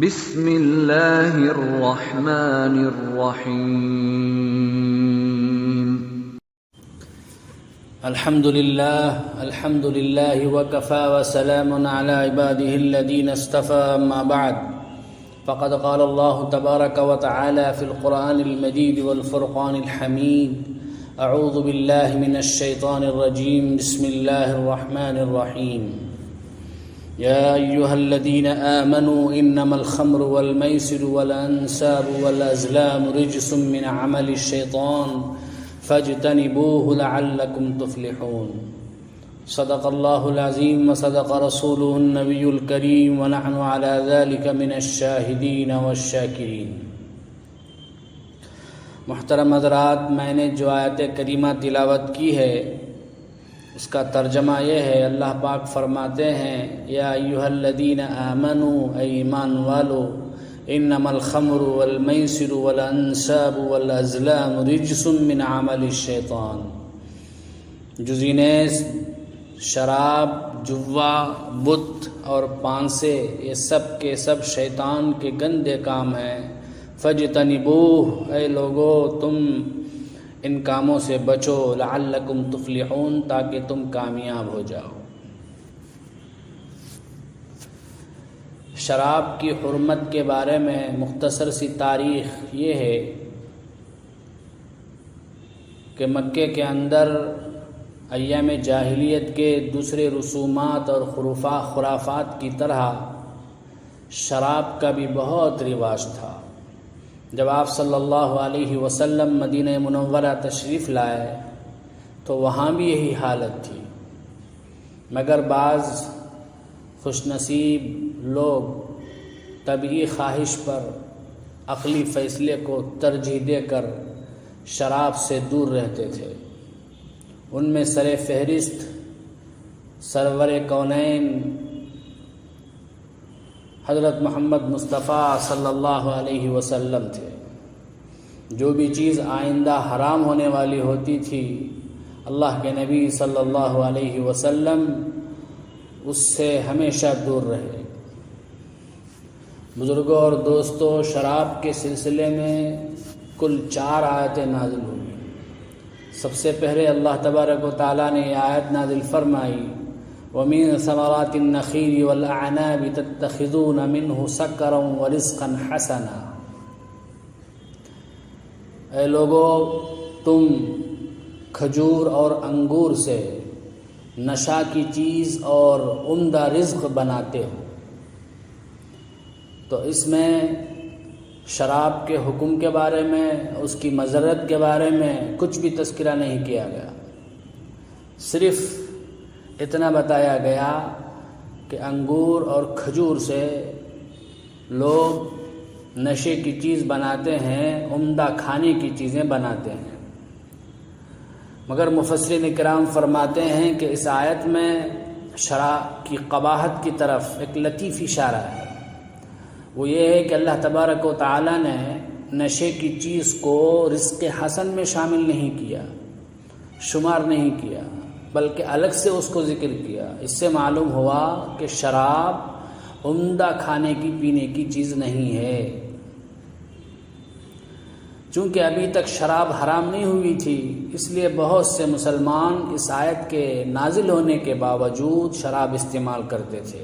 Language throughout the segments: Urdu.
بسم اللہ الرحمن الرحیم الحمد للہ وکفى وسلام علی عباده الذین اصطفى اما بعد فقد قال الله تبارك وتعالى في القرآن المجيد والفرقان الحميد اعوذ باللہ من الشیطان الرجیم بسم اللہ الرحمن الرحیم يا أيها الذين آمنوا إنما الخمر والميسر والأنساب والأزلام رجس من عمل الشيطان فاجتنبوه لعلكم تفلحون صدق الله العظيم وصدق رسوله النبي الكريم ونحن على ذلك من الشاهدين والشاكرين۔ محترم حضرات، میں نے جو آیت کریمہ تلاوت کی ہے اس کا ترجمہ یہ ہے، اللہ پاک فرماتے ہیں یا ایھا الذین آمنوا، اے ایمان والو، انما الخمر والمیسر والانساب والازلام رجس من عمل الشیطان، جزینیز، شراب، جوا، بت اور پانسے، یہ سب کے سب شیطان کے گندے کام ہیں۔ فاجتنبوہ، اے لوگو تم ان کاموں سے بچو، لعلکم تفلحون، تاکہ تم کامیاب ہو جاؤ۔ شراب کی حرمت کے بارے میں مختصر سی تاریخ یہ ہے کہ مکے کے اندر ایام جاہلیت کے دوسرے رسومات اور خرافات کی طرح شراب کا بھی بہت رواج تھا۔ جب آپ صلی اللہ علیہ وسلم مدینہ منورہ تشریف لائے تو وہاں بھی یہی حالت تھی، مگر بعض خوش نصیب لوگ طبعی خواہش پر عقلی فیصلے کو ترجیح دے کر شراب سے دور رہتے تھے۔ ان میں سر فہرست سرور کونین حضرت محمد مصطفیٰ صلی اللہ علیہ وسلم تھے۔ جو بھی چیز آئندہ حرام ہونے والی ہوتی تھی، اللہ کے نبی صلی اللہ علیہ وسلم اس سے ہمیشہ دور رہے۔ بزرگوں اور دوستوں، شراب کے سلسلے میں کل 4 آیتیں نازل ہوئی۔ سب سے پہلے اللہ تبارک و تعالیٰ نے یہ آیت نازل فرمائی، وَمِن ثَمَرَاتِ النَّخِيلِ وَالْأَعْنَابِ تَتَّخِذُونَ مِنْهُ سَكَرًا وَرِزْقًا حَسَنًا، اے لوگو تم کھجور اور انگور سے نشہ کی چیز اور عمدہ رزق بناتے ہو۔ تو اس میں شراب کے حکم کے بارے میں، اس کی مضرت کے بارے میں کچھ بھی تذکرہ نہیں کیا گیا، صرف اتنا بتایا گیا کہ انگور اور کھجور سے لوگ نشے کی چیز بناتے ہیں، عمدہ کھانے کی چیزیں بناتے ہیں۔ مگر مفسرین کرام فرماتے ہیں کہ اس آیت میں شراب کی قباحت کی طرف ایک لطیف اشارہ ہے۔ وہ یہ ہے کہ اللہ تبارک و تعالی نے نشے کی چیز کو رزق حسن میں شامل نہیں کیا، شمار نہیں کیا، بلکہ الگ سے اس کو ذکر کیا۔ اس سے معلوم ہوا کہ شراب عمدہ کھانے کی پینے کی چیز نہیں ہے۔ چونکہ ابھی تک شراب حرام نہیں ہوئی تھی، اس لیے بہت سے مسلمان اس آیت کے نازل ہونے کے باوجود شراب استعمال کرتے تھے۔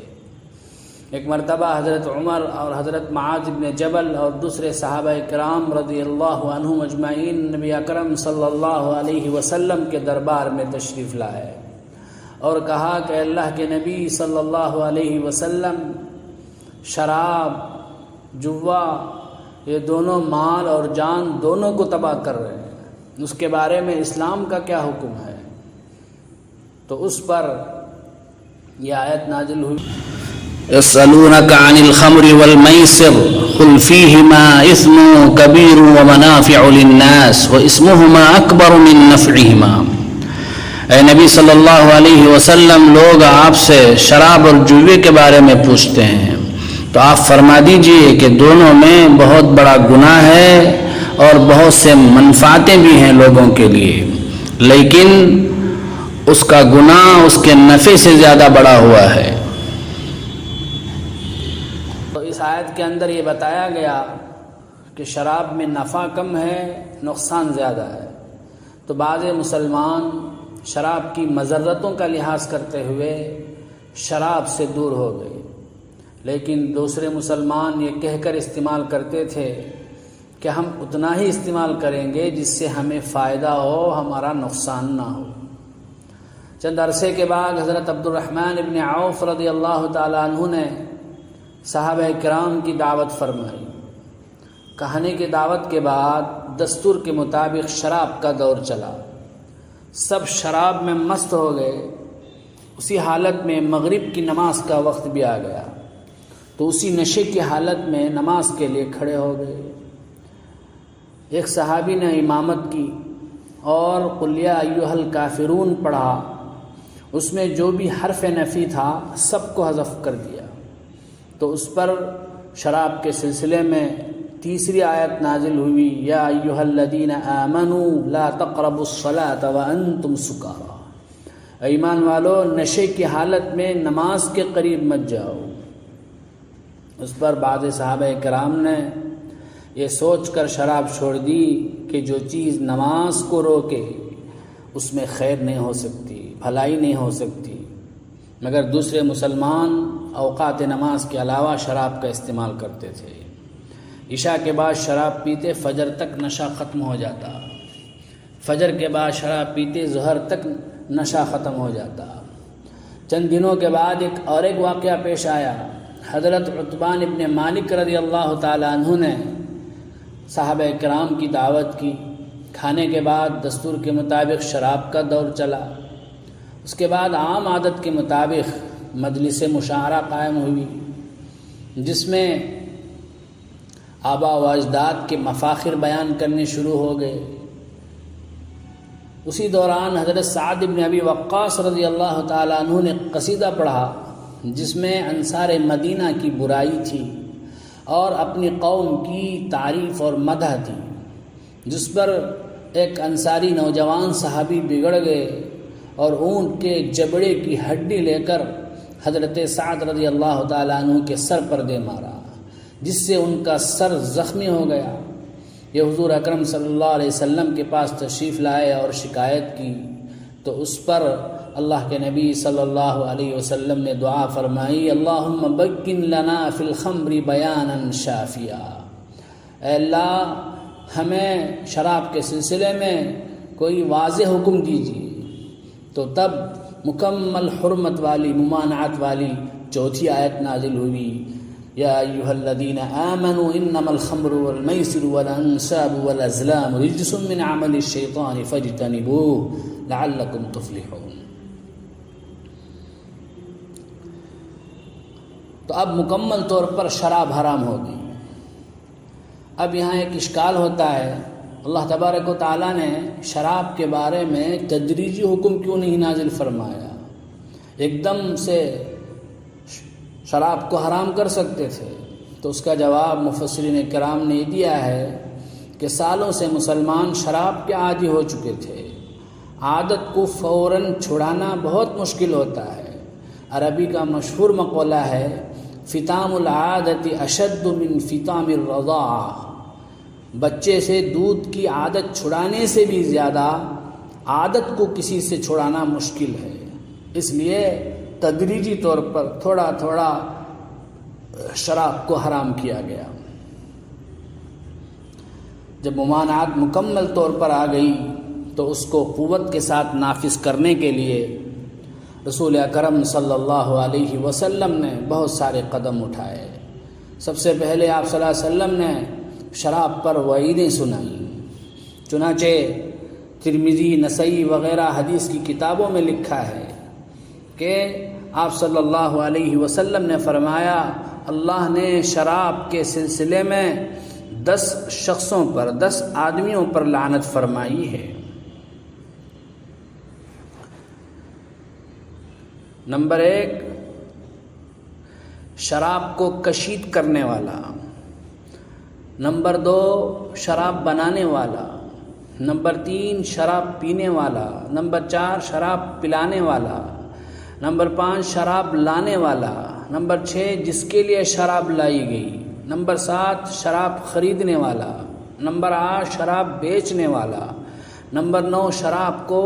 ایک مرتبہ حضرت عمر اور حضرت معاذ بن جبل اور دوسرے صحابہ کرام رضی اللہ عنہم اجمعین نبی اکرم صلی اللہ علیہ وسلم کے دربار میں تشریف لائے اور کہا کہ اللہ کے نبی صلی اللہ علیہ وسلم، شراب، جوا، یہ دونوں مال اور جان دونوں کو تباہ کر رہے ہیں، اس کے بارے میں اسلام کا کیا حکم ہے؟ تو اس پر یہ آیت نازل ہوئی، يسألونك عن الخمر والميسر قل فيهما إثم كبير ومنافع للناس واسمهما أكبر من نفعهما۔ اے نبی صلی اللہ علیہ وسلم، لوگ آپ سے شراب اور جوے کے بارے میں پوچھتے ہیں، تو آپ فرما دیجئے کہ دونوں میں بہت بڑا گناہ ہے اور بہت سے منفعتیں بھی ہیں لوگوں کے لیے، لیکن اس کا گناہ اس کے نفع سے زیادہ بڑا ہوا ہے۔ تو اس اس آیت کے اندر یہ بتایا گیا کہ شراب میں نفع کم ہے، نقصان زیادہ ہے، تو بعض مسلمان شراب کی مضرتوں کا لحاظ کرتے ہوئے شراب سے دور ہو گئے، لیکن دوسرے مسلمان یہ کہہ کر استعمال کرتے تھے کہ ہم اتنا ہی استعمال کریں گے جس سے ہمیں فائدہ ہو، ہمارا نقصان نہ ہو۔ چند عرصے کے بعد حضرت عبد الرحمن ابن عوف رضی اللہ تعالیٰ عنہ نے صحابہ کرام کی دعوت فرمائی۔ کہنے کی دعوت کے بعد دستور کے مطابق شراب کا دور چلا، سب شراب میں مست ہو گئے۔ اسی حالت میں مغرب کی نماز کا وقت بھی آ گیا، تو اسی نشے کی حالت میں نماز کے لیے کھڑے ہو گئے۔ ایک صحابی نے امامت کی اور قل یا ایھا الکافرون پڑھا، اس میں جو بھی حرف نفی تھا سب کو حذف کر دیا، تو اس پر شراب کے سلسلے میں تیسری آیت نازل ہوئی، یا ایھا الذین آمنوا لا تقربوا الصلاۃ وانتم سکارى، ایمان والو نشے کی حالت میں نماز کے قریب مت جاؤ۔ اس پر بعض صحابہ کرام نے یہ سوچ کر شراب چھوڑ دی کہ جو چیز نماز کو روکے اس میں خیر نہیں ہو سکتی، بھلائی نہیں ہو سکتی، مگر دوسرے مسلمان اوقات نماز کے علاوہ شراب کا استعمال کرتے تھے۔ عشاء کے بعد شراب پیتے، فجر تک نشہ ختم ہو جاتا، فجر کے بعد شراب پیتے، ظہر تک نشہ ختم ہو جاتا۔ چند دنوں کے بعد ایک واقعہ پیش آیا۔ حضرت عتبان ابن مالک رضی اللہ تعالیٰ عنہ نے صحابہ کرام کی دعوت کی، کھانے کے بعد دستور کے مطابق شراب کا دور چلا۔ اس کے بعد عام عادت کے مطابق مجلس مشاعرہ قائم ہوئی، جس میں آبا و اجداد کے مفاخر بیان کرنے شروع ہو گئے۔ اسی دوران حضرت سعد بن ابی وقاص رضی اللہ تعالیٰ عنہ نے قصیدہ پڑھا، جس میں انصار مدینہ کی برائی تھی اور اپنی قوم کی تعریف اور مدح تھی، جس پر ایک انصاری نوجوان صحابی بگڑ گئے اور اونٹ کے جبڑے کی ہڈی لے کر حضرت سعد رضی اللہ تعالیٰ عنہ کے سر پر دے مارا، جس سے ان کا سر زخمی ہو گیا۔ یہ حضور اکرم صلی اللہ علیہ وسلم کے پاس تشریف لائے اور شکایت کی، تو اس پر اللہ کے نبی صلی اللہ علیہ وسلم نے دعا فرمائی، اللہم بکن لنا فی الخمر بیانا شافیا، اے اللہ ہمیں شراب کے سلسلے میں کوئی واضح حکم دیجیے۔ تو تب مکمل حرمت والی، ممانعت والی چوتھی آیت نازل ہوئی، یا ایھا الذین آمنوا انما الخمر والمیسر والانصاب والازلام رجس من عمل الشیطان فاجتنبوہ لعلکم تفلحون۔ تو اب مکمل طور پر شراب حرام ہوگی۔ اب یہاں ایک اشکال ہوتا ہے، اللہ تبارک و تعالیٰ نے شراب کے بارے میں تدریجی حکم کیوں نہیں نازل فرمایا؟ ایک دم سے شراب کو حرام کر سکتے تھے۔ تو اس کا جواب مفسرین کرام نے دیا ہے کہ سالوں سے مسلمان شراب کے عادی ہو چکے تھے، عادت کو فوراً چھڑانا بہت مشکل ہوتا ہے۔ عربی کا مشہور مقولہ ہے، فطام العادت اشد من فطام الرضاعہ، بچے سے دودھ کی عادت چھڑانے سے بھی زیادہ عادت کو کسی سے چھڑانا مشکل ہے۔ اس لیے تدریجی طور پر تھوڑا تھوڑا شراب کو حرام کیا گیا۔ جب ممانعت مکمل طور پر آ گئی تو اس کو قوت کے ساتھ نافذ کرنے کے لیے رسول اکرم صلی اللہ علیہ وسلم نے بہت سارے قدم اٹھائے۔ سب سے پہلے آپ صلی اللہ علیہ وسلم نے شراب پر وعیدیں سنائیں، چنانچہ ترمذی، نسائی وغیرہ حدیث کی کتابوں میں لکھا ہے کہ آپ صلی اللہ علیہ وسلم نے فرمایا، اللہ نے شراب کے سلسلے میں 10 شخصوں پر، 10 آدمیوں پر لعنت فرمائی ہے۔ نمبر 1، شراب کو کشید کرنے والا۔ نمبر 2، شراب بنانے والا۔ نمبر 3، شراب پینے والا۔ نمبر 4، شراب پلانے والا۔ نمبر 5، شراب لانے والا۔ نمبر 6 جس کے لیے شراب لائی گئی، نمبر 7 شراب خریدنے والا، نمبر 8 شراب بیچنے والا، نمبر 9 شراب کو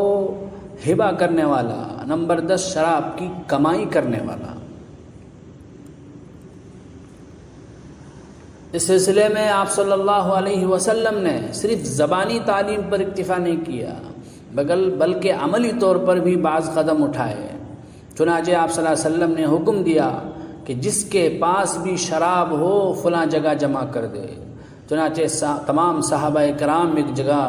ہبہ کرنے والا، نمبر 10 شراب کی کمائی کرنے والا۔ اس سلسلے میں آپ صلی اللہ علیہ وسلم نے صرف زبانی تعلیم پر اکتفا نہیں کیا بلکہ عملی طور پر بھی بعض قدم اٹھائے۔ چنانچہ آپ صلی اللہ علیہ وسلم نے حکم دیا کہ جس کے پاس بھی شراب ہو فلاں جگہ جمع کر دے۔ چنانچہ تمام صحابہ کرام ایک جگہ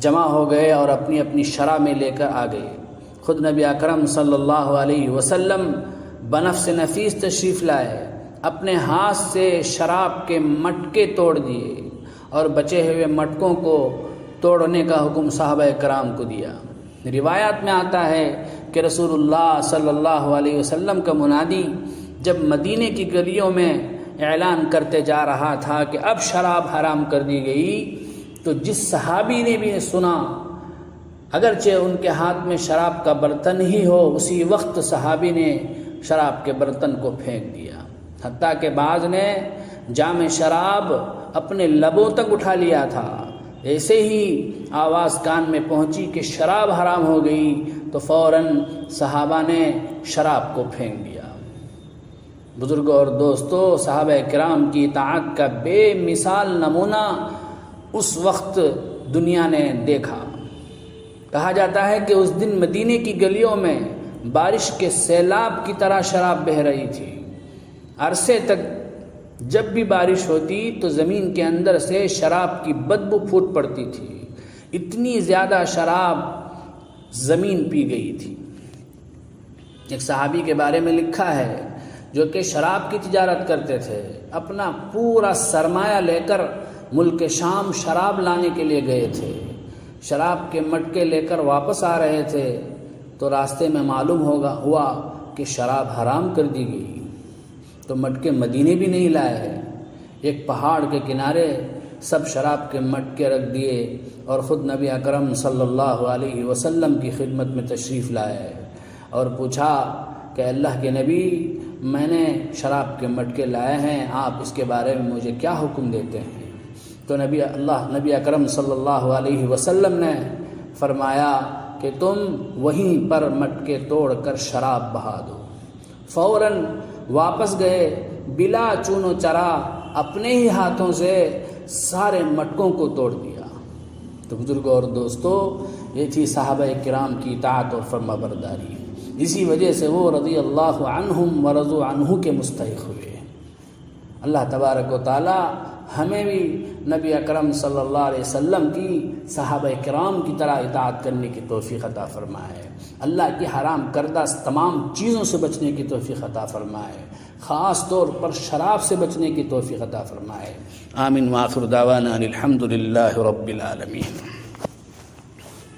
جمع ہو گئے اور اپنی اپنی شراب میں لے کر آ گئے۔ خود نبی اکرم صلی اللہ علیہ وسلم بنفس نفیس تشریف لائے، اپنے ہاتھ سے شراب کے مٹکے توڑ دیے اور بچے ہوئے مٹکوں کو توڑنے کا حکم صحابہ کرام کو دیا۔ روایات میں آتا ہے کہ رسول اللہ صلی اللہ علیہ وسلم کا منادی جب مدینے کی گلیوں میں اعلان کرتے جا رہا تھا کہ اب شراب حرام کر دی گئی، تو جس صحابی نے بھی سنا، اگرچہ ان کے ہاتھ میں شراب کا برتن ہی ہو، اسی وقت صحابی نے شراب کے برتن کو پھینک دیا، حتیٰ کہ بعض نے جام شراب اپنے لبوں تک اٹھا لیا تھا۔ ایسے ہی آواز کان میں پہنچی کہ شراب حرام ہو گئی تو فوراً صحابہ نے شراب کو پھینک دیا۔ بزرگوں اور دوستو، صحابہ کرام کی اطاعت کا بے مثال نمونہ اس وقت دنیا نے دیکھا۔ کہا جاتا ہے کہ اس دن مدینے کی گلیوں میں بارش کے سیلاب کی طرح شراب بہہ رہی تھی۔ عرصے تک جب بھی بارش ہوتی تو زمین کے اندر سے شراب کی بدبو پھوٹ پڑتی تھی، اتنی زیادہ شراب زمین پی گئی تھی۔ ایک صحابی کے بارے میں لکھا ہے جو کہ شراب کی تجارت کرتے تھے، اپنا پورا سرمایہ لے کر ملک شام شراب لانے کے لیے گئے تھے۔ شراب کے مٹکے لے کر واپس آ رہے تھے تو راستے میں معلوم ہوا کہ شراب حرام کر دی گئی، تو مٹکے مدینے بھی نہیں لائے، ایک پہاڑ کے کنارے سب شراب کے مٹکے رکھ دیے اور خود نبی اکرم صلی اللہ علیہ وسلم کی خدمت میں تشریف لائے اور پوچھا کہ اللہ کے نبی، میں نے شراب کے مٹکے لائے ہیں، آپ اس کے بارے میں مجھے کیا حکم دیتے ہیں؟ تو نبی اکرم صلی اللہ علیہ وسلم نے فرمایا کہ تم وہیں پر مٹکے توڑ کر شراب بہا دو۔ فوراً واپس گئے، بلا چون و چرا اپنے ہی ہاتھوں سے سارے مٹکوں کو توڑ دیا۔ تو بزرگوں اور دوستو، یہ تھی صحابہ کرام کی اطاعت اور فرما برداری، اسی وجہ سے وہ رضی اللہ عنہم ورضوا عنہ کے مستحق ہوئے۔ اللہ تبارک و تعالی ہمیں بھی نبی اکرم صلی اللہ علیہ وسلم کی صحابہ کرام کی طرح اطاعت کرنے کی توفیق عطا فرمائے، اللہ کی حرام کردہ تمام چیزوں سے بچنے کی توفیق عطا فرمائے، خاص طور پر شراب سے بچنے کی توفیق عطا فرمائے۔ آمین وآخر دعوانا الحمد للہ رب العالمین۔